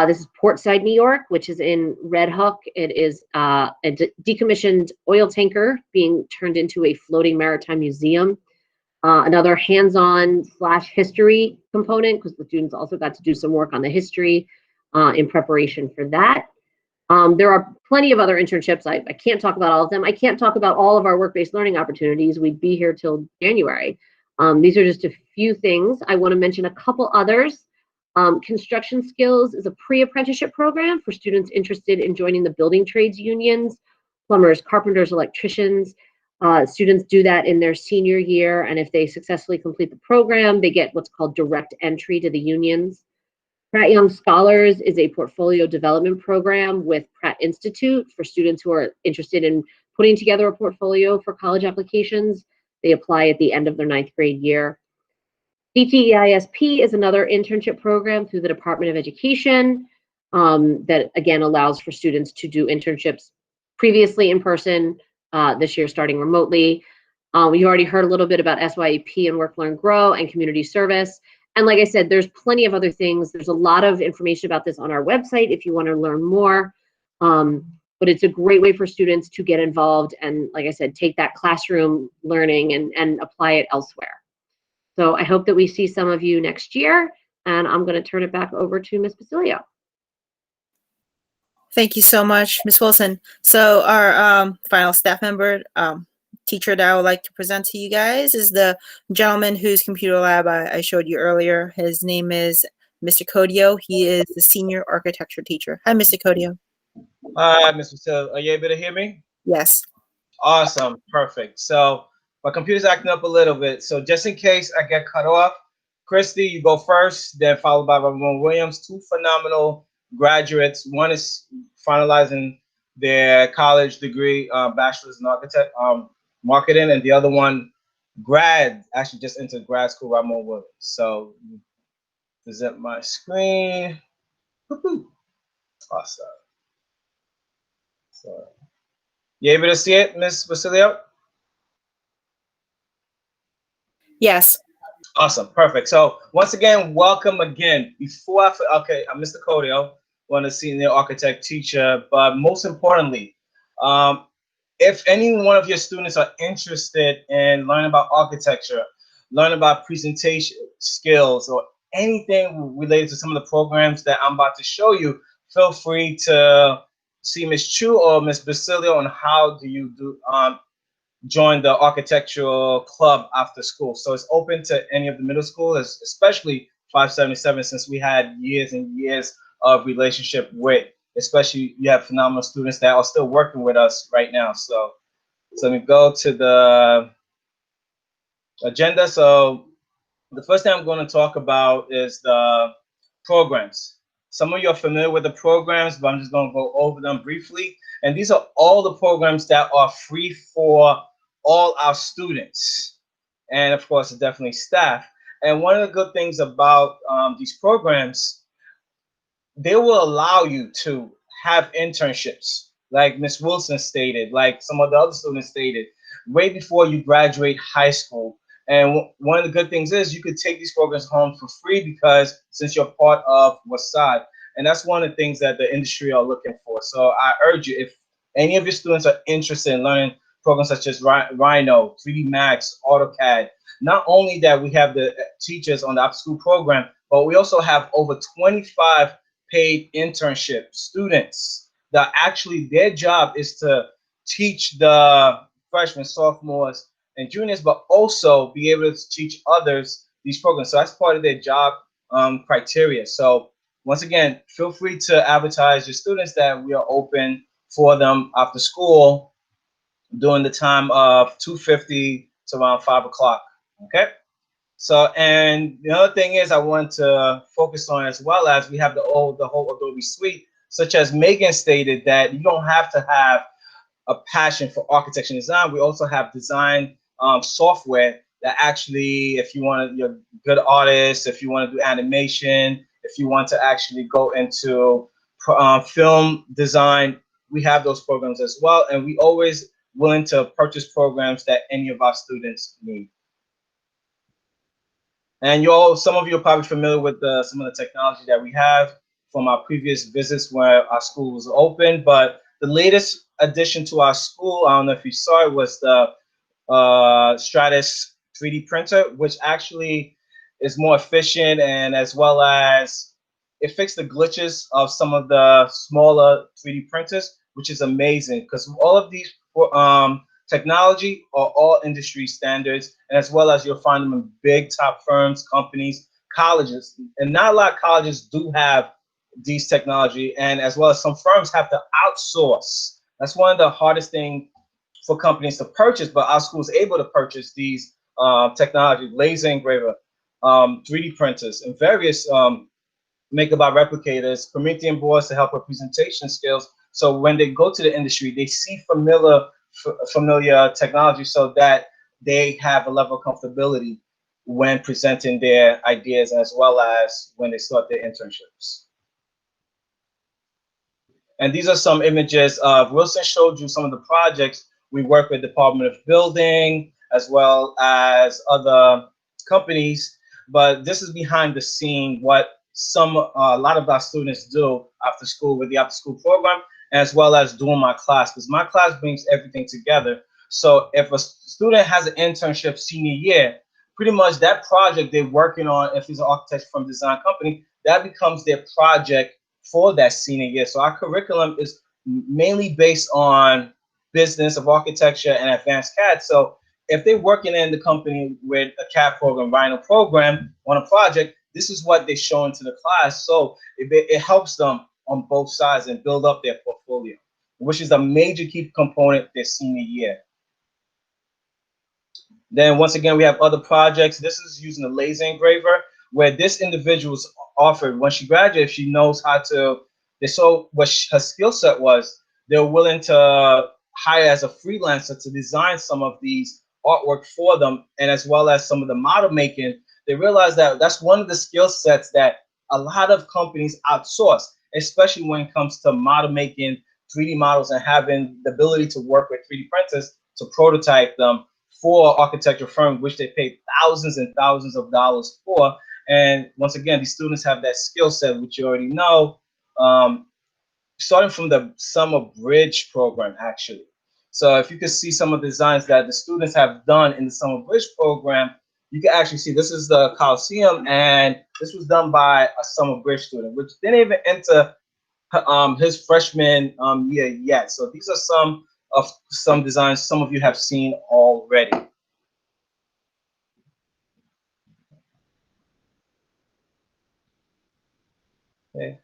This is Portside, New York, which is in Red Hook. It is a decommissioned oil tanker being turned into a floating maritime museum. Another hands-on / history component, because the students also got to do some work on the history in preparation for that. There are plenty of other internships. I can't talk about all of them. I can't talk about all of our work-based learning opportunities. We'd be here till January. These are just a few things. I want to mention a couple others. Construction Skills is a pre-apprenticeship program for students interested in joining the building trades unions, plumbers, carpenters, electricians. Students do that in their senior year, and if they successfully complete the program, they get what's called direct entry to the unions. Pratt Young Scholars is a portfolio development program with Pratt Institute for students who are interested in putting together a portfolio for college applications. They apply at the end of their 9th grade year. DTEISP is another internship program through the Department of Education that, again, allows for students to do internships previously in person, this year starting remotely. You already heard a little bit about SYEP and Work, Learn, Grow and community service. And like I said, there's plenty of other things. There's a lot of information about this on our website if you want to learn more. But it's a great way for students to get involved and, like I said, take that classroom learning and apply it elsewhere. So I hope that we see some of you next year, and I'm going to turn it back over to Ms. Basilio. Thank you so much, Ms. Wilson. So our final staff member, teacher that I would like to present to you guys is the gentleman whose computer lab I showed you earlier. His name is Mr. Codio. He is the senior architecture teacher. Hi, Mr. Codio. Hi, Mr. Basilio. Are you able to hear me? Yes. Awesome. Perfect. So my computer's acting up a little bit. So just in case I get cut off, Christy, you go first, then followed by Ramon Williams. Two phenomenal graduates. One is finalizing their college degree, bachelor's in marketing, and the other one actually just entered grad school, Ramon Williams. So present my screen. Woo-hoo. Awesome. So you able to see it, Ms. Basilio? Yes. Awesome, perfect. So once again, welcome again. Before I'm Mr. Codio, one of the senior architect teacher, but most importantly, if any one of your students are interested in learning about architecture, learning about presentation skills, or anything related to some of the programs that I'm about to show you, feel free to see Ms. Chu or Ms. Basilio on how do you join the architectural club after school. So it's open to any of the middle schoolers, especially 577, since we had years and years of relationship with, especially you have phenomenal students that are still working with us right now. So let me go to the agenda. So the first thing I'm going to talk about is the programs. Some of you are familiar with the programs, but I'm just going to go over them briefly. And these are all the programs that are free for all our students. And of course, definitely staff. And one of the good things about these programs, they will allow you to have internships, like Ms. Wilson stated, like some of the other students stated, way before you graduate high school. And one of the good things is you could take these programs home for free because since you're part of WHSAD, and that's one of the things that the industry are looking for. So I urge you, if any of your students are interested in learning programs such as Rhino, 3D Max, AutoCAD, not only that we have the teachers on the after school program, but we also have over 25 paid internship students that actually their job is to teach the freshmen, sophomores, and juniors, but also be able to teach others these programs. So that's part of their job criteria. So once again, feel free to advertise your students that we are open for them after school during the time of 2:50 to around 5 o'clock. Okay. So, and the other thing is I want to focus on, as well as we have the whole Adobe suite, such as Megan stated, that you don't have to have a passion for architecture and design. We also have design software that actually, if you want to, you're a good artist, if you want to do animation, if you want to actually go into film design, we have those programs as well. And we always willing to purchase programs that any of our students need. And some of you are probably familiar with some of the technology that we have from our previous visits where our school was open. But the latest addition to our school, I don't know if you saw it, was the Stratus 3D printer, which actually is more efficient, and as well as it fixed the glitches of some of the smaller 3D printers, which is amazing because all of these technology are all industry standards, and as well as you'll find them in big top firms, companies, colleges, and not a lot of colleges do have these technology, and as well as some firms have to outsource. That's one of the hardest things for companies to purchase, but our school is able to purchase these technology, laser engraver, 3D printers, and various make-about replicators, Promethean boards to help with presentation skills. So when they go to the industry, they see familiar technology so that they have a level of comfortability when presenting their ideas, as well as when they start their internships. And these are some images of, Wilson showed you some of the projects we work with Department of Building, as well as other companies. But this is behind the scene, what a lot of our students do after school with the after school program, as well as doing my class, because my class brings everything together. So if a student has an internship senior year, pretty much that project they're working on, if it's an architect from design company, that becomes their project for that senior year. So our curriculum is mainly based on business of architecture and advanced CAD. So if they're working in the company with a CAD program, Rhino program on a project, this is what they show into the class. So it helps them on both sides and build up their portfolio, which is a major key component their senior year. Then once again, we have other projects. This is using a laser engraver, where this individual is offered, when she graduates, she knows how to, they saw what her skill set was. They're willing to hire as a freelancer to design some of these artwork for them, and as well as some of the model making. They realize that that's one of the skill sets that a lot of companies outsource, especially when it comes to model making, 3D models, and having the ability to work with 3D printers to prototype them for architecture firms, which they pay thousands and thousands of dollars for. And once again, these students have that skill set, which you already know, starting from the summer bridge program, actually. So if you can see some of the designs that the students have done in the summer bridge program, you can actually see this is the Coliseum, and this was done by a summer bridge student, which didn't even enter his freshman year yet. So these are some designs some of you have seen already. Okay.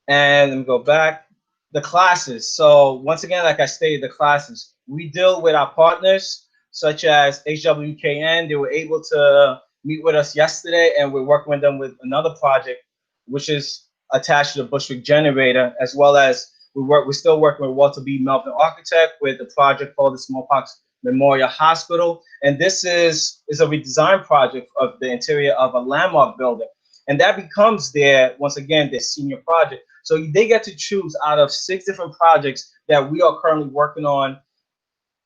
And let me go back. The classes. So once again, like I stated, the classes. We deal with our partners such as HWKN. They were able to meet with us yesterday, and we're working with them with another project, which is attached to the Bushwick generator, as well as we're still working with Walter B. Melvin Architect with the project called the Smallpox Memorial Hospital. And this is a redesign project of the interior of a landmark building. And that becomes once again, their senior project. So they get to choose out of 6 different projects that we are currently working on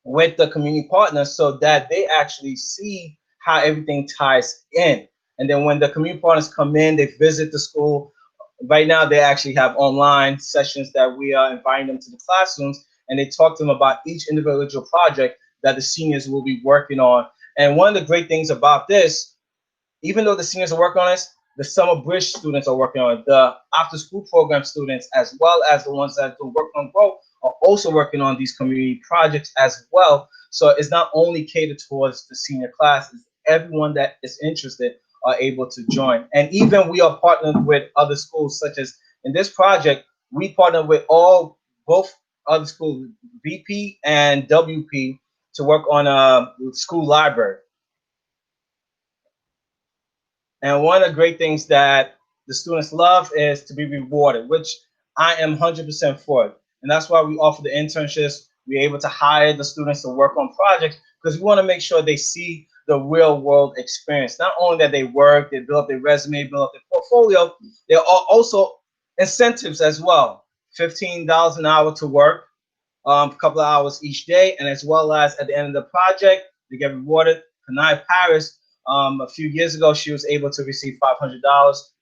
with the community partners, so that they actually see how everything ties in. And then when the community partners come in, they visit the school. Right now, they actually have online sessions that we are inviting them to the classrooms, and they talk to them about each individual project that the seniors will be working on. And one of the great things about this, even though the seniors are working on this, the summer bridge students are working on it. The after school program students, as well as the ones that do work on growth, are also working on these community projects as well. So it's not only catered towards the senior classes, everyone that is interested are able to join. And even we are partnered with other schools, such as in this project, we partner with both other schools, BP and WP, to work on a school library. And one of the great things that the students love is to be rewarded, which I am 100% for it. And that's why we offer the internships. We're able to hire the students to work on projects, because we want to make sure they see the real world experience. Not only that they work, they build up their resume, build up their portfolio, there are also incentives as well. $15 an hour to work, a couple of hours each day, and as well as at the end of the project, they get rewarded. Kanai Paris A few years ago, she was able to receive $500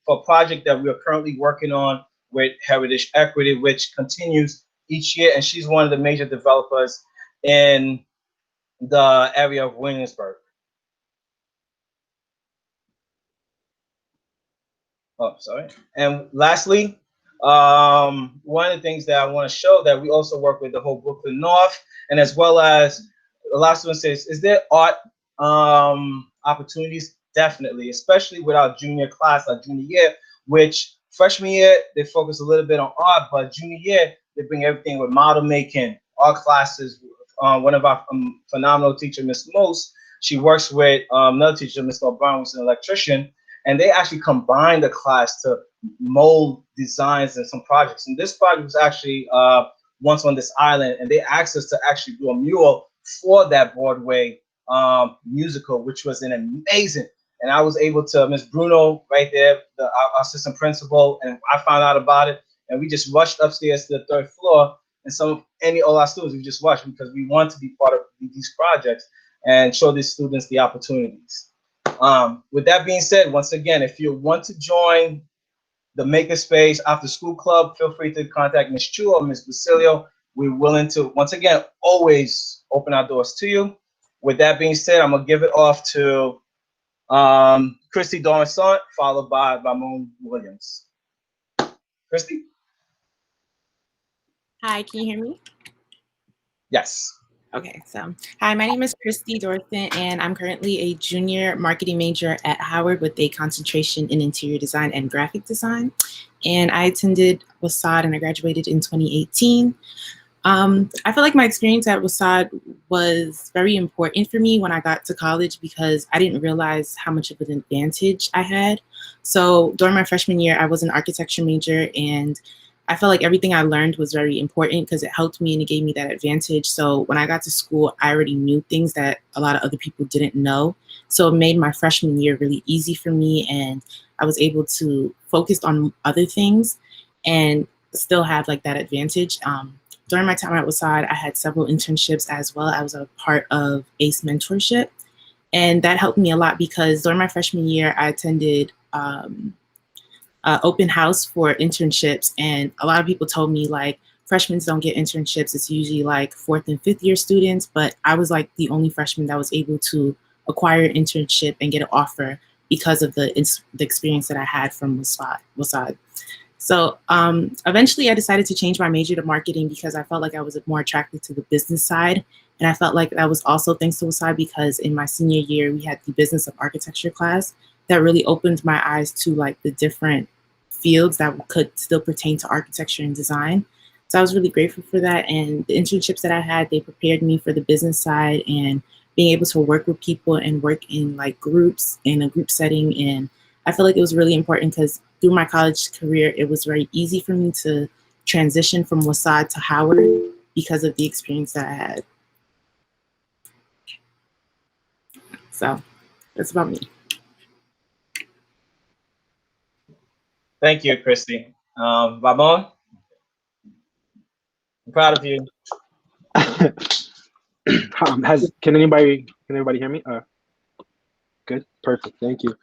for a project that we are currently working on with Heritage Equity, which continues each year. And she's one of the major developers in the area of Williamsburg. Oh, sorry. And lastly, one of the things that I want to show that we also work with the whole Brooklyn North, and as well as a lot of students say, is there art opportunities? Definitely, especially with our junior class, our junior year, which freshman year, they focus a little bit on art, but junior year, they bring everything with model making, art classes. One of our phenomenal teacher, Miss Mose, she works with another teacher, Mr. O'Brien, who's an electrician, and they actually combine the class to mold designs and some projects. And this project was actually once on this island, and they asked us to actually do a mural for that Broadway musical, which was an amazing. And I was able to, Miss Bruno right there, our assistant principal, and I found out about it, and we just rushed upstairs to the third floor. And all our students, we just rushed because we want to be part of these projects and show these students the opportunities. With that being said, once again, if you want to join the Makerspace After School Club, feel free to contact Ms. Chu or Ms. Basilio. We're willing to, once again, always open our doors to you. With that being said, I'm going to give it off to Christy Dormissant, followed by Ramon Williams. Christy? Hi, can you hear me? Yes. Okay, so hi, my name is Christy Dorfin, and I'm currently a junior marketing major at Howard with a concentration in interior design and graphic design. And I attended WHSAD and I graduated in 2018. I feel like my experience at WHSAD was very important for me when I got to college because I didn't realize how much of an advantage I had. So during my freshman year, I was an architecture major, and I felt like everything I learned was very important because it helped me and it gave me that advantage. So when I got to school, I already knew things that a lot of other people didn't know. So it made my freshman year really easy for me, and I was able to focus on other things and still have like that advantage. During my time at WHSAD, I had several internships as well. I was a part of ACE Mentorship, and that helped me a lot because during my freshman year, I attended open house for internships, and a lot of people told me like freshmen don't get internships. It's usually like 4th and 5th year students, but I was like the only freshman that was able to acquire an internship and get an offer because of the experience that I had from WHSAD. So eventually I decided to change my major to marketing because I felt like I was more attracted to the business side. And I felt like that was also thanks to WHSAD because in my senior year, we had the business of architecture class that really opened my eyes to like the different fields that could still pertain to architecture and design. So I was really grateful for that. And the internships that I had, they prepared me for the business side and being able to work with people and work in like groups in a group setting. And I feel like it was really important because through my college career, it was very easy for me to transition from WHSAD to Howard because of the experience that I had. So that's about me. Thank you, Christy. Ramon? I'm proud of you. Can everybody hear me? Good, perfect, thank you.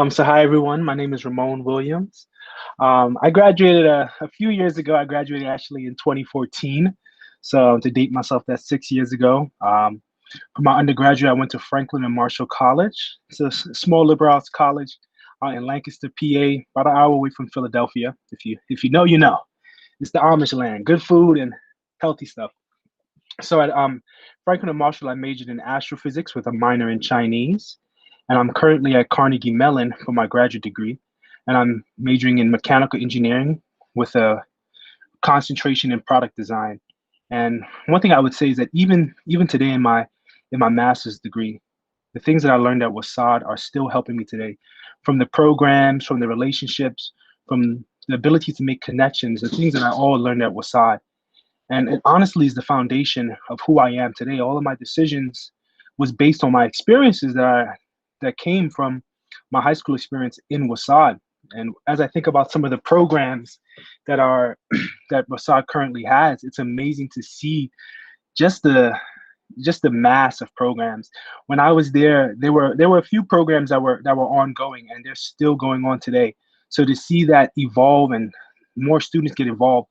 So hi everyone, my name is Ramon Williams. I graduated a few years ago. I graduated actually in 2014. So to date myself, that's 6 years ago. For my undergraduate, I went to Franklin and Marshall College. It's a small liberal arts college in Lancaster, PA, about an hour away from Philadelphia. If you know, you know. It's the Amish land, good food and healthy stuff. So at Franklin and Marshall, I majored in astrophysics with a minor in Chinese. And I'm currently at Carnegie Mellon for my graduate degree. And I'm majoring in mechanical engineering with a concentration in product design. And one thing I would say is that even today in my master's degree, the things that I learned at WHSAD are still helping me today, from the programs, from the relationships, from the ability to make connections, the things that I all learned at WHSAD. And it honestly is the foundation of who I am today. All of my decisions was based on my experiences that came from my high school experience in WHSAD. And as I think about some of the programs that WHSAD currently has, it's amazing to see just the just the mass of programs. When I was there, there were a few programs that were ongoing, and they're still going on today. So to see that evolve and more students get involved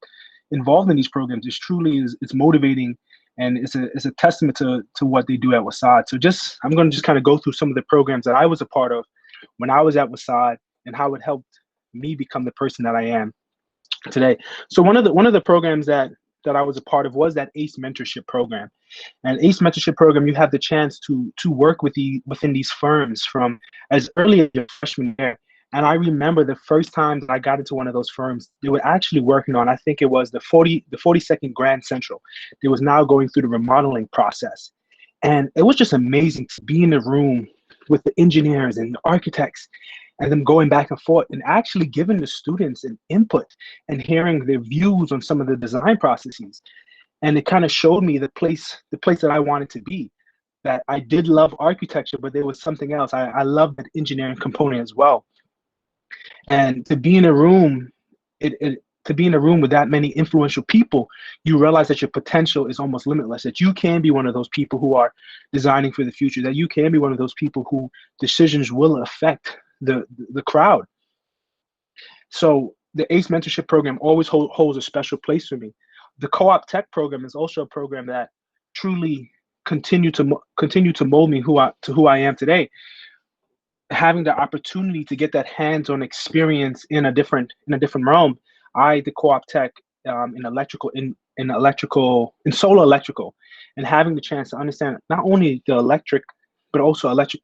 in these programs is truly it's motivating, and it's a testament to what they do at WHSAD. So I'm going to just kind of go through some of the programs that I was a part of when I was at WHSAD and how it helped me become the person that I am today. So one of the programs that I was a part of was that ACE mentorship program. And ACE mentorship program, you have the chance to work within these firms from as early as your freshman year. And I remember the first time that I got into one of those firms, they were actually working on, I think it was the 42nd Grand Central. They was now going through the remodeling process. And it was just amazing to be in the room with the engineers and the architects and them going back and forth and actually giving the students an input and hearing their views on some of the design processes. And it kind of showed me the place that I wanted to be. That I did love architecture, but there was something else. I loved that engineering component as well. And to be in a room, to be in a room with that many influential people, you realize that your potential is almost limitless, that you can be one of those people who are designing for the future, that you can be one of those people who decisions will affect the crowd. So the ACE mentorship program always holds a special place for me. The co-op tech program is also a program that truly continue to mold me to who I am today. Having the opportunity to get that hands-on experience in a different realm. I did co-op tech in solar electrical, and having the chance to understand not only the electric, but also electric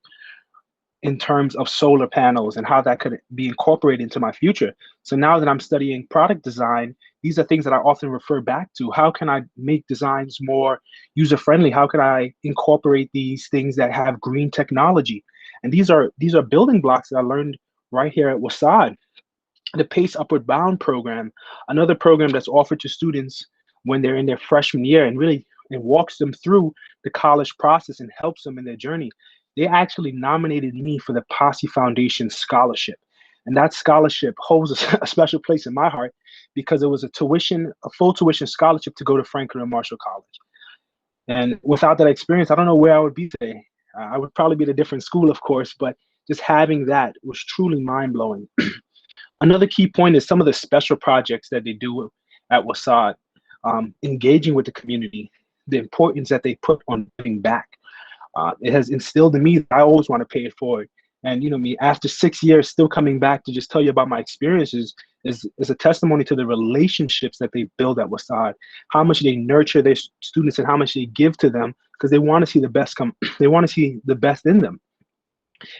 in terms of solar panels and how that could be incorporated into my future. So now that I'm studying product design, these are things that I often refer back to. How can I make designs more user-friendly? How can I incorporate these things that have green technology? And these are building blocks that I learned right here at WHSAD. The PACE Upward Bound program, another program that's offered to students when they're in their freshman year, and really it walks them through the college process and helps them in their journey. They actually nominated me for the Posse Foundation Scholarship. And that scholarship holds a special place in my heart because it was a full tuition scholarship to go to Franklin and Marshall College. And without that experience, I don't know where I would be today. I would probably be at a different school, of course, but just having that was truly mind-blowing. Another key point is some of the special projects that they do at WHSAD, engaging with the community, the importance that they put on giving back. It has instilled in me that I always want to pay it forward. And me, after 6 years, still coming back to just tell you about my experiences is a testimony to the relationships that they build at WHSAD, how much they nurture their students and how much they give to them because they want to see the best they want to see the best in them.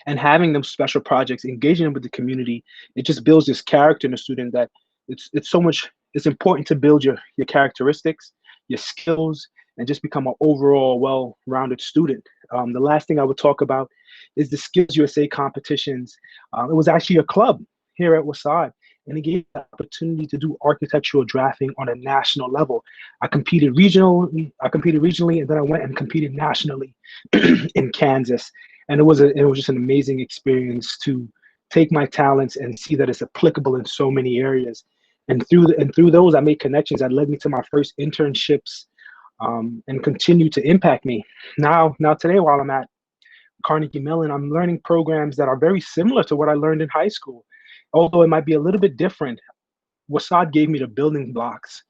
And having them special projects, engaging them with the community, it just builds this character in a student that it's important to build your characteristics, your skills, and just become an overall well-rounded student. The last thing I would talk about is the Skills USA competitions. It was actually a club here at WHSAD, and it gave me the opportunity to do architectural drafting on a national level. I competed regionally, and then I went and competed nationally in Kansas. And it was just an amazing experience to take my talents and see that it's applicable in so many areas. And through those, I made connections that led me to my first internships, and continue to impact me. Now today, while I'm at Carnegie Mellon, I'm learning programs that are very similar to what I learned in high school. Although it might be a little bit different, WHSAD gave me the building blocks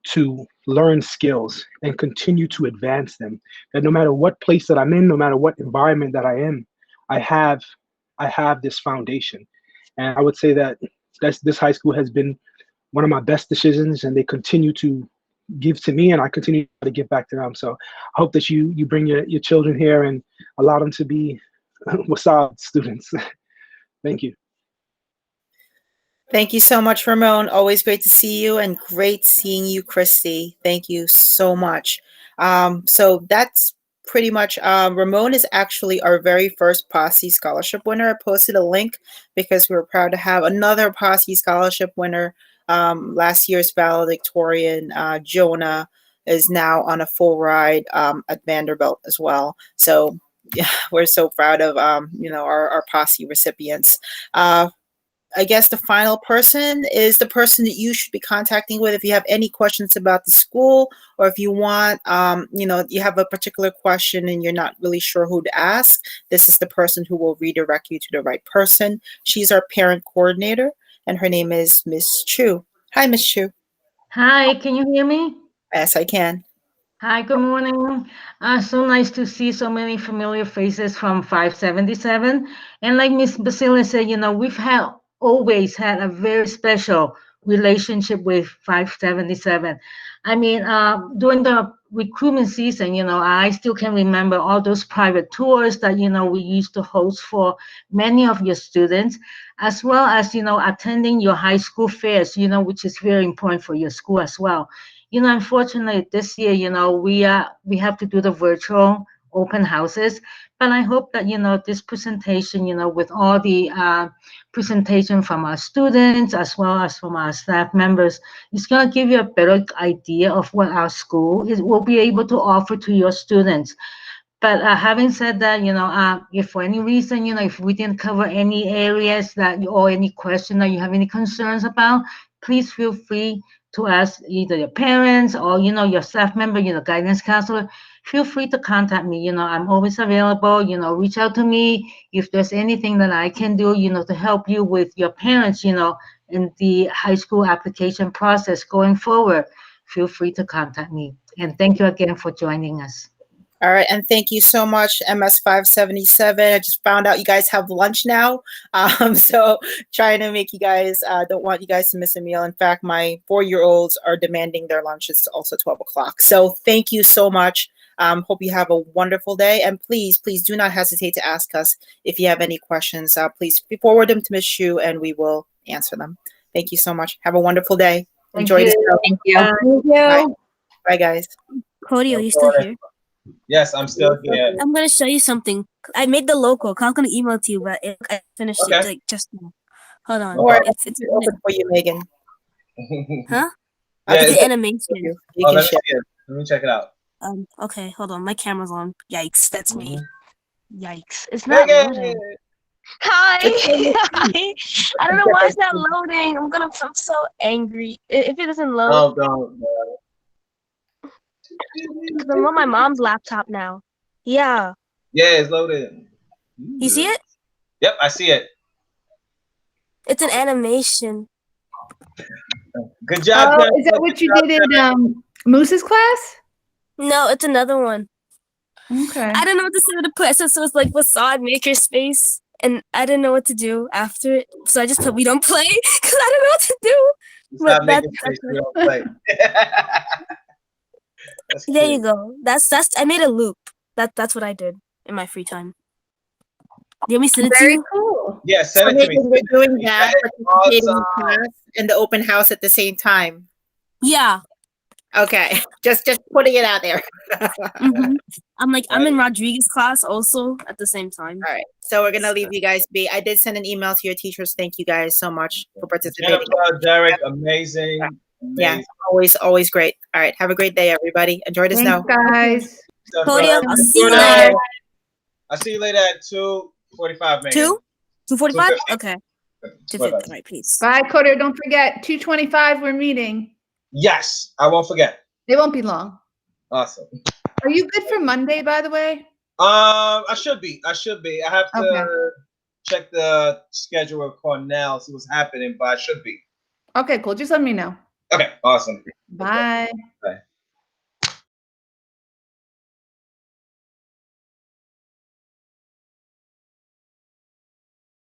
to learn skills and continue to advance them. That no matter what place that I'm in, no matter what environment that I am, I have this foundation. And I would say that this high school has been one of my best decisions, and they continue to give to me, and I continue to give back to them. So I hope that you bring your children here and allow them to be WHSAD students. Thank you. Thank you so much, Ramon. Always great to see you, and great seeing you, Christy. Thank you so much. So that's pretty much, Ramon is actually our very first Posse Scholarship winner. I posted a link because we were proud to have another Posse Scholarship winner. Last year's valedictorian, Jonah, is now on a full ride at Vanderbilt as well. So yeah, we're so proud of our Posse recipients. I guess the final person is the person that you should be contacting with if you have any questions about the school, or if you want, you have a particular question and you're not really sure who to ask. This is the person who will redirect you to the right person. She's our parent coordinator, and her name is Miss Chu. Hi, Miss Chu. Hi, can you hear me? Yes, I can. Hi, good morning. So nice to see so many familiar faces from 577. And like Miss Basile said, we've always had a very special relationship with 577. I mean, during the recruitment season, I still can remember all those private tours that, we used to host for many of your students, as well as, attending your high school fairs, which is very important for your school as well. Unfortunately, this year, we have to do the virtual open houses, but I hope that, this presentation, with all the presentation from our students as well as from our staff members, is going to give you a better idea of what our school will be able to offer to your students. But having said that, if for any reason, if we didn't cover any areas or any question that you have any concerns about, please feel free to ask either your parents or, your staff member, guidance counselor. Feel free to contact me. I'm always available. Reach out to me if there's anything that I can do, to help you with your parents, in the high school application process going forward. Feel free to contact me. And thank you again for joining us. All right, and thank you so much, MS577. I just found out you guys have lunch now, so trying to make you guys, don't want you guys to miss a meal. In fact, my 4-year-olds are demanding their lunch. It's also 12 o'clock. So thank you so much. Hope you have a wonderful day, and please do not hesitate to ask us if you have any questions. Please forward them to Ms. Shu, and we will answer them. Thank you so much. Have a wonderful day. Enjoy the show. Thank you. Bye. Thank you. Bye, guys. Cody, are you still here? Yes, I'm still here. I'm gonna show you something. I made the logo. I'm gonna email it to you, but I finished it like just now. Hold on. All right, It's open for you, Megan. huh? Yeah, It's an animation. You Oh, can let me share. see it. Let me check it out. Okay, hold on. My camera's on. Yikes, that's me. Yikes. It's not Megan! loading. Hi. Hi. I don't know why it's not loading. I'm so angry. If it doesn't load, Oh, God. because I'm on my mom's laptop now. Yeah. Yeah, it's loaded. You see it? Yep, I see it. It's an animation. Good job. Oh, is that what you did in Moose's class? No, it's another one. Okay. I don't know what to say to put. So it's like WHSAD Makerspace, and I didn't know what to do after it. So I just put "We don't play" because I don't know what to do. Stop making space. We don't play. There you go. That's. I made a loop. That's what I did in my free time. Do you want me to send it to Very you? cool. Yeah, send it to me. We're doing that, participating in Awesome. class and the open house at the same time. Yeah. Okay, just putting it out there. Mm-hmm. I'm in Rodriguez's class also at the same time. All right, so we're gonna leave you guys be. I did send an email to your teachers. Thank you guys so much for participating. Jennifer, Derek, amazing. Yeah, always great. All right, have a great day, everybody. Enjoy the snow. Thanks, guys. Podium, I'll see you later. I'll see you later at 2:45, man. 2:45? 2:50. Okay. 2:50. Right, please. Bye, Coder. Don't forget, 2:25, we're meeting. Yes, I won't forget. It won't be long. Awesome. Are you good for Monday, by the way? I should be. I have to Okay. check the schedule with Cornell, see what's happening, but I should be. Okay, cool. Just let me know. Okay, awesome. Bye. Bye.